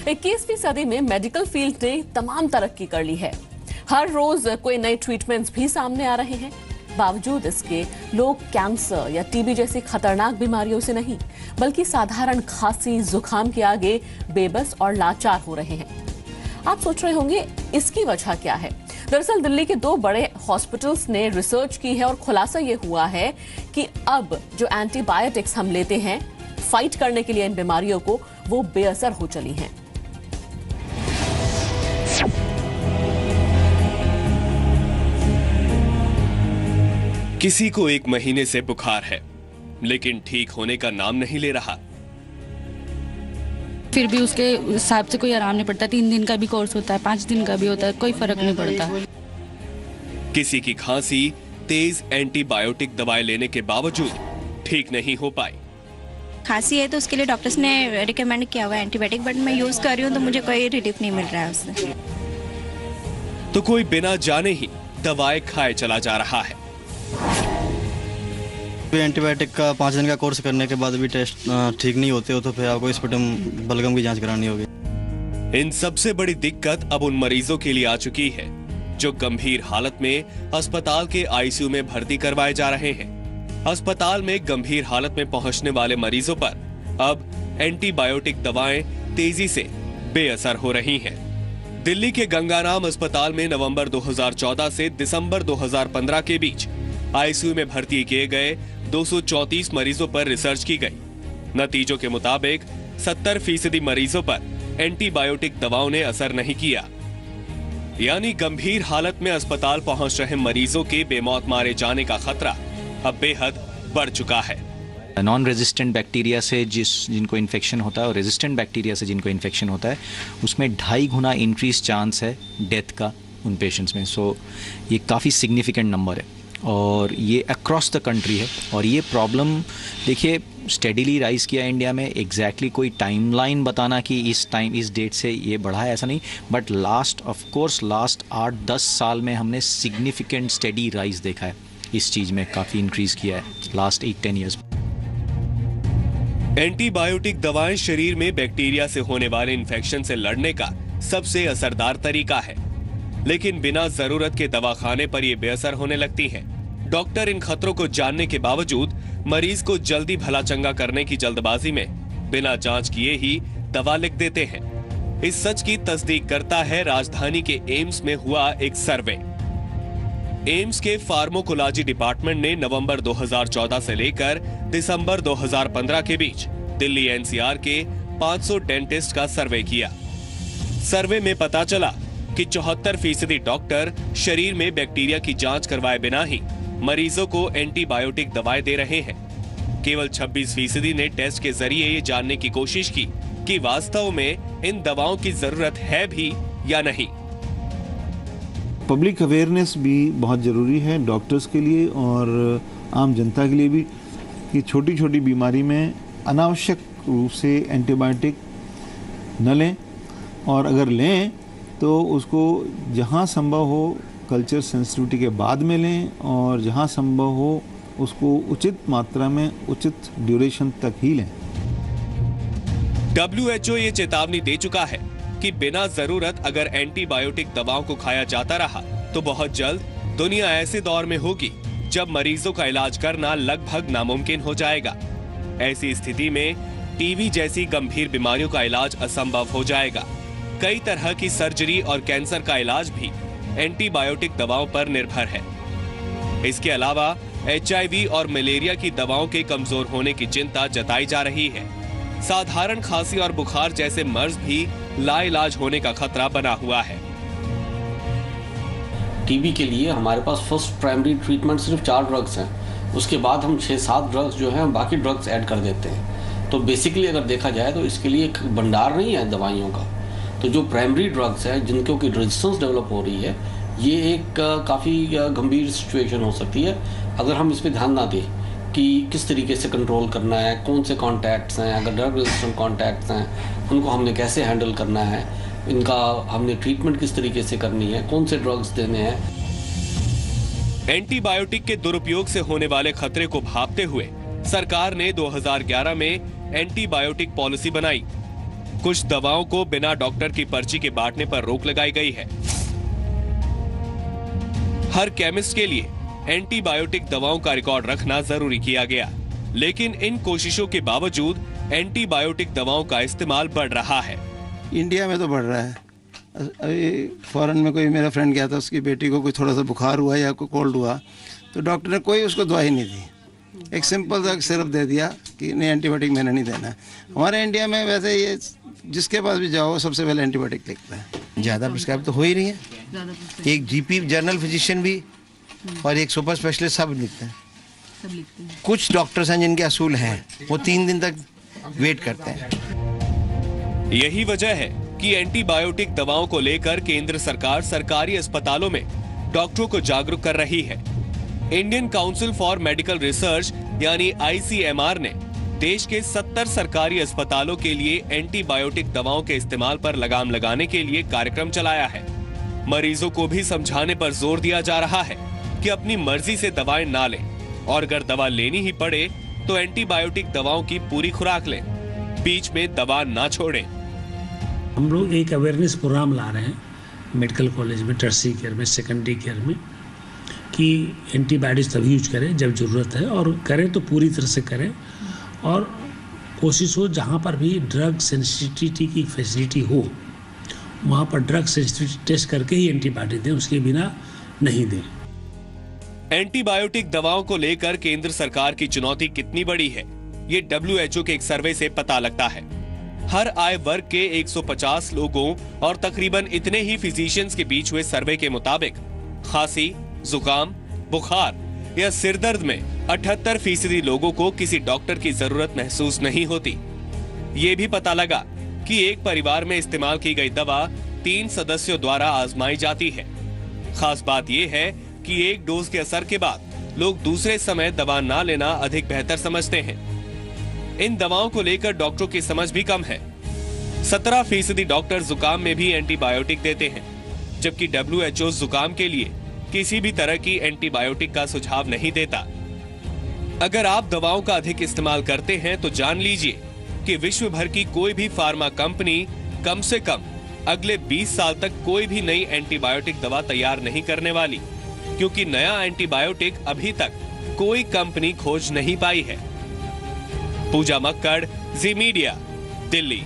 21वीं सदी में मेडिकल फील्ड ने तमाम तरक्की कर ली है। हर रोज कोई नए ट्रीटमेंट्स भी सामने आ रहे हैं। बावजूद इसके लोग कैंसर या टीबी जैसी खतरनाक बीमारियों से नहीं, बल्कि साधारण खांसी जुकाम के आगे बेबस और लाचार हो रहे हैं। आप सोच रहे होंगे इसकी वजह क्या है? दरअसल दिल्ली के 2 बड़े हॉस्पिटल्स ने रिसर्च की है और खुलासा ये हुआ है कि अब जो एंटीबायोटिक्स हम लेते हैं फाइट करने के लिए इन बीमारियों को, वो बेअसर हो चली हैं। किसी को 1 महीने से बुखार है, लेकिन ठीक होने का नाम नहीं ले रहा। फिर भी उसके हिसाब से कोई आराम नहीं पड़ता। 3 दिन का भी कोर्स होता है, 5 दिन का भी होता है, कोई फर्क नहीं पड़ता। किसी की खांसी तेज एंटीबायोटिक दवाएं लेने के बावजूद ठीक नहीं हो पाई। खांसी है तो उसके लिए डॉक्टर्स ने रिकमेंड किया हुआ है एंटीबायोटिक, बट मैं यूज कर रही हूँ तो मुझे कोई रिलीफ नहीं मिल रहा है उससे। तो कोई बिना जाने ही दवाएं खाए चला जा रहा है। एंटीबायोटिक का 5 दिन का कोर्स करने के बाद भी टेस्ट ठीक नहीं होते हो तो फिर आपको स्पुटम बलगम की जांच करानी होगी। इन सबसे बड़ी दिक्कत अब उन मरीजों के लिए आ चुकी है जो गंभीर हालत में अस्पताल के आईसीयू में भर्ती करवाए जा रहे हैं। अस्पताल में गंभीर हालत में पहुंचने वाले मरीजों पर अब एंटीबायोटिक दवाएं तेजी से बेअसर हो रही हैं। दिल्ली के गंगाराम अस्पताल में नवंबर 2014 से दिसंबर 2015 के बीच आईसीयू में भर्ती किए गए 234 मरीजों पर रिसर्च की गई। नतीजों के मुताबिक 70% मरीजों पर एंटीबायोटिक दवाओं ने असर नहीं किया, यानी गंभीर हालत में अस्पताल पहुंच रहे मरीजों के बेमौत मारे जाने का खतरा अब बेहद बढ़ चुका है। नॉन रेजिस्टेंट बैक्टीरिया से जिनको इन्फेक्शन होता है और रेजिस्टेंट बैक्टीरिया से जिनको इन्फेक्शन होता है, उसमें 2.5 गुना इंक्रीज चांस है डेथ का उन पेशेंट्स में। सो ये काफ़ी सिग्निफिकेंट नंबर है और ये अक्रॉस द कंट्री है। और ये प्रॉब्लम देखिए स्टेडीली राइज किया इंडिया में। एग्जैक्टली कोई टाइमलाइन बताना कि इस डेट से ये बढ़ा है, ऐसा नहीं, बट लास्ट 8-10 साल में हमने सिग्निफिकेंट स्टेडी राइज देखा है। इस चीज़ में काफ़ी इंक्रीज किया है लास्ट 8-10 ईयर्स। एंटीबायोटिक दवाएं शरीर में बैक्टीरिया से होने वाले इन्फेक्शन से लड़ने का सबसे असरदार तरीका है, लेकिन बिना जरूरत के दवाखाने पर ये बेअसर होने लगती हैं। डॉक्टर इन खतरों को जानने के बावजूद मरीज को जल्दी भला चंगा करने की जल्दबाजी में बिना जांच किए ही दवा लिख देते हैं। इस सच की तस्दीक करता है राजधानी के एम्स में हुआ एक सर्वे। एम्स के फार्माकोलॉजी डिपार्टमेंट ने नवंबर 2014 से लेकर दिसंबर 2015 के बीच दिल्ली एनसीआर के 500 डेंटिस्ट का सर्वे किया। सर्वे में पता चला कि 74% डॉक्टर शरीर में बैक्टीरिया की जांच करवाए बिना ही मरीजों को एंटीबायोटिक दवाएं दे रहे हैं। केवल 26% ने टेस्ट के जरिए ये जानने की कोशिश की कि वास्तव में इन दवाओं की जरूरत है भी या नहीं। पब्लिक अवेयरनेस भी बहुत ज़रूरी है डॉक्टर्स के लिए और आम जनता के लिए भी, कि छोटी छोटी बीमारी में अनावश्यक रूप से एंटीबायोटिक न लें, और अगर लें तो उसको जहाँ संभव हो कल्चर सेंसिटिविटी के बाद में लें, और जहाँ संभव हो उसको उचित मात्रा में उचित ड्यूरेशन तक ही लें। WHO ये चेतावनी दे चुका है कि बिना जरूरत अगर एंटीबायोटिक दवाओं को खाया जाता रहा तो बहुत जल्द दुनिया ऐसे दौर में होगी जब मरीजों का इलाज करना लगभग नामुमकिन हो जाएगा। ऐसी स्थिति में टीबी जैसी गंभीर बीमारियों का इलाज असंभव हो जाएगा। कई तरह की सर्जरी और कैंसर का इलाज भी एंटीबायोटिक दवाओं पर निर्भर है। इसके अलावा HIV और मलेरिया की दवाओं के कमजोर होने की चिंता जताई जा रही है। साधारण खांसी और बुखार जैसे मर्ज भी लाइलाज होने का खतरा बना हुआ है। टीबी के लिए हमारे पास फर्स्ट प्राइमरी ट्रीटमेंट सिर्फ 4 ड्रग्स हैं। उसके बाद हम 6-7 ड्रग्स जो हैं बाकी ड्रग्स ऐड कर देते हैं। तो बेसिकली अगर देखा जाए तो इसके लिए एक भंडार नहीं है दवाइयों का। तो जो प्राइमरी ड्रग्स हैं जिनको की रेजिस्टेंस डेवलप हो रही है, ये एक काफ़ी गंभीर सिचुएशन हो सकती है अगर हम इस पर ध्यान ना दें कि किस तरीके से कंट्रोल करना है, कौन से कॉन्टैक्ट्स हैं, अगर ड्रग रेजिस्टेंट कॉन्टैक्ट्स हैं उनको हमने कैसे हैंडल करना है, इनका हमने ट्रीटमेंट किस तरीके से करनी है, कौन से ड्रग्स देने हैं। एंटीबायोटिक के दुरुपयोग से होने वाले खतरे को भांपते हुए सरकार ने 2011 में एंटीबायोटिक पॉलिसी बनाई। कुछ दवाओं को बिना डॉक्टर की पर्ची के बांटने पर रोक लगाई गई है। हर केमिस्ट के लिए एंटीबायोटिक दवाओं का रिकॉर्ड रखना जरूरी किया गया, लेकिन इन कोशिशों के बावजूद एंटीबायोटिक दवाओं का इस्तेमाल बढ़ रहा है। इंडिया में तो बढ़ रहा है। अभी फॉरेन में कोई मेरा फ्रेंड गया था, उसकी बेटी को कोई थोड़ा सा बुखार हुआ या कोई कोल्ड हुआ तो डॉक्टर ने कोई उसको दवाई नहीं दी, एक सिंपल सा सिरप दे दिया कि नहीं एंटीबायोटिक मैंने नहीं देना। हमारे इंडिया में वैसे ये जिसके पास भी जाओ सबसे पहले एंटीबायोटिक लिखता है। ज़्यादा प्रिस्क्राइब तो हो ही रही है। एक जीपी जनरल फिजिशियन भी और एक सुपर स्पेशलिस्ट सब लिखते हैं। कुछ डॉक्टर्स हैं जिनके असूल हैं, वो 3 दिन तक वेट करते हैं। यही वजह है कि एंटीबायोटिक दवाओं को लेकर केंद्र सरकार सरकारी अस्पतालों में डॉक्टरों को जागरूक कर रही है। Indian council for medical research यानी ICMR ने देश के 70 सरकारी अस्पतालों के लिए एंटीबायोटिक दवाओं के इस्तेमाल पर लगाम लगाने के लिए कार्यक्रम चलाया है। मरीजों को भी समझाने पर जोर दिया जा रहा है कि अपनी मर्जी से दवाएं ना लें और अगर दवा लेनी ही पड़े तो एंटीबायोटिक दवाओं की पूरी खुराक लें, बीच में दवा ना छोड़ें। हम लोग एक अवेयरनेस प्रोग्राम ला रहे हैं मेडिकल कॉलेज में, टर्शियरी केयर में, सेकेंडरी केयर में, कि एंटीबायोटिक्स तभी यूज करें जब ज़रूरत है और करें तो पूरी तरह से करें और कोशिश हो जहाँ पर भी ड्रग सेंसिटिविटी की फैसिलिटी हो वहाँ पर ड्रग सेंसिटिविटी टेस्ट करके ही एंटीबायोटिक दें, उसके बिना नहीं दें। एंटीबायोटिक दवाओं को लेकर केंद्र सरकार की चुनौती कितनी बड़ी है, ये WHO के एक सर्वे से पता लगता है। हर आय वर्ग के 150 लोगों और तकरीबन इतने ही फिजिशियंस के बीच हुए सर्वे के मुताबिक खांसी, जुकाम, बुखार या सिरदर्द में 78% लोगों को किसी डॉक्टर की जरूरत महसूस नहीं होती। ये भी पता लगा कि एक परिवार में इस्तेमाल की गई दवा 3 सदस्यों द्वारा आजमाई जाती है। खास बात यह है कि एक डोज के असर के बाद लोग दूसरे समय दवा ना लेना अधिक बेहतर समझते हैं। इन दवाओं को लेकर डॉक्टरों की समझ भी कम है। 17% डॉक्टर जुकाम में भी एंटीबायोटिक देते हैं, जबकि WHO जुकाम के लिए किसी भी तरह की एंटीबायोटिक का सुझाव नहीं देता। अगर आप दवाओं का अधिक इस्तेमाल करते हैं तो जान लीजिए कि विश्व भर की कोई भी फार्मा कंपनी कम से कम अगले 20 साल तक कोई भी नई एंटीबायोटिक दवा तैयार नहीं करने वाली, क्योंकि नया एंटीबायोटिक अभी तक कोई कंपनी खोज नहीं पाई है। पूजा मक्कड़, जी मीडिया, दिल्ली।